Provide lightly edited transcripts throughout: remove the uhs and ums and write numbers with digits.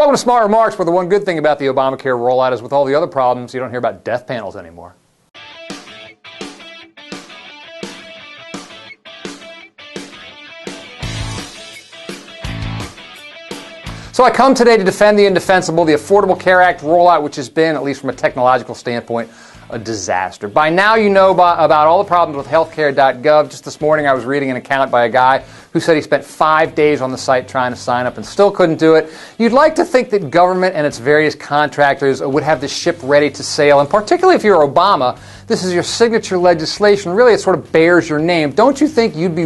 Welcome to Smart Remarks, where the one good thing about the Obamacare rollout is with all the other problems, you don't hear about death panels anymore. So I come today to defend the indefensible, the Affordable Care Act rollout, which has been, at least from a technological standpoint, a disaster. By now you know about all the problems with healthcare.gov. Just this morning I was reading an account by a guy who said he spent 5 days on the site trying to sign up and still couldn't do it. You'd like to think that government and its various contractors would have the ship ready to sail, and particularly if you're Obama, this is your signature legislation. Really, it sort of bears your name. Don't you think you'd be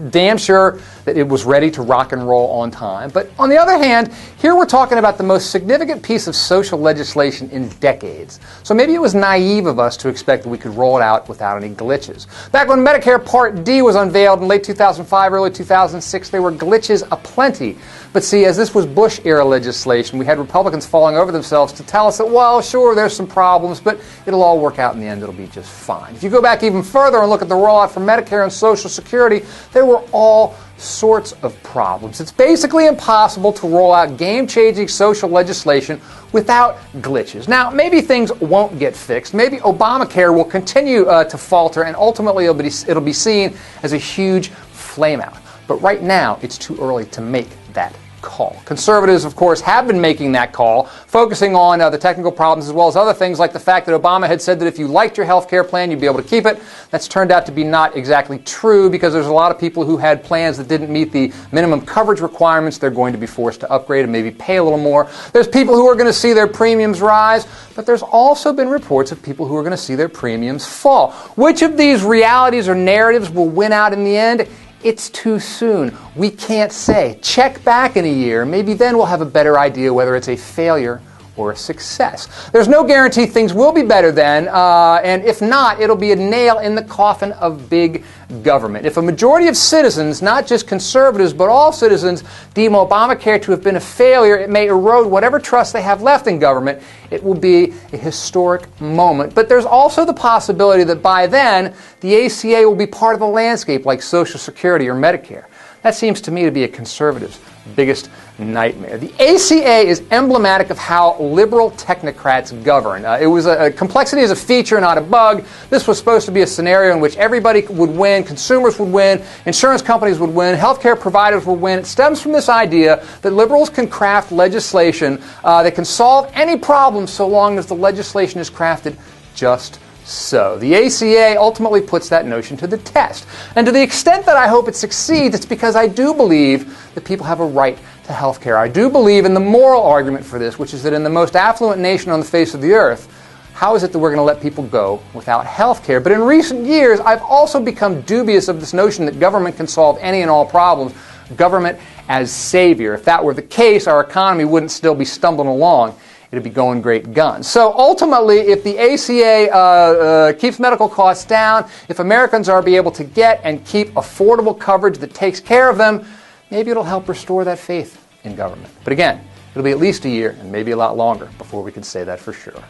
damn sure that it was ready to rock and roll on time? But on the other hand, here we're talking about the most significant piece of social legislation in decades. So maybe it was naive of us to expect that we could roll it out without any glitches. Back when Medicare Part D was unveiled in late 2005, early 2006, there were glitches aplenty. But see, as this was Bush-era legislation, we had Republicans falling over themselves to tell us that, well, sure, there's some problems, but it'll all work out in the end. It'll be just fine. If you go back even further and look at the rollout for Medicare and Social Security, there were all sorts of problems. It's basically impossible to roll out game-changing social legislation without glitches. Now, maybe things won't get fixed. Maybe Obamacare will continue to falter, and ultimately it'll be seen as a huge flameout. But right now, it's too early to make that call. Conservatives, of course, have been making that call, focusing on the technical problems as well as other things like the fact that Obama had said that if you liked your health care plan, you'd be able to keep it. That's turned out to be not exactly true because there's a lot of people who had plans that didn't meet the minimum coverage requirements. They're going to be forced to upgrade and maybe pay a little more. There's people who are going to see their premiums rise, but there's also been reports of people who are going to see their premiums fall. Which of these realities or narratives will win out in the end? It's too soon. We can't say. Check back in a year. Maybe then we'll have a better idea whether it's a failure or a success. There's no guarantee things will be better then, and if not, it'll be a nail in the coffin of big government. If a majority of citizens, not just conservatives, but all citizens, deem Obamacare to have been a failure, it may erode whatever trust they have left in government. It will be a historic moment. But there's also the possibility that by then, the ACA will be part of the landscape like Social Security or Medicare. That seems to me to be a conservative's biggest nightmare. The ACA is emblematic of how liberal technocrats govern. It was a complexity is a feature, not a bug. This was supposed to be a scenario in which everybody would win, consumers would win, insurance companies would win, healthcare providers would win. It stems from this idea that liberals can craft legislation that can solve any problem so long as the legislation is crafted just so. The ACA ultimately puts that notion to the test. And to the extent that I hope it succeeds, it's because I do believe that people have a right to health care. I do believe in the moral argument for this, which is that in the most affluent nation on the face of the earth, how is it that we're going to let people go without health care? But in recent years, I've also become dubious of this notion that government can solve any and all problems. Government as savior. If that were the case, our economy wouldn't still be stumbling along. It'd be going great guns. So ultimately, if the ACA keeps medical costs down, if Americans are able to get and keep affordable coverage that takes care of them, maybe it'll help restore that faith in government. But again, it'll be at least a year and maybe a lot longer before we can say that for sure.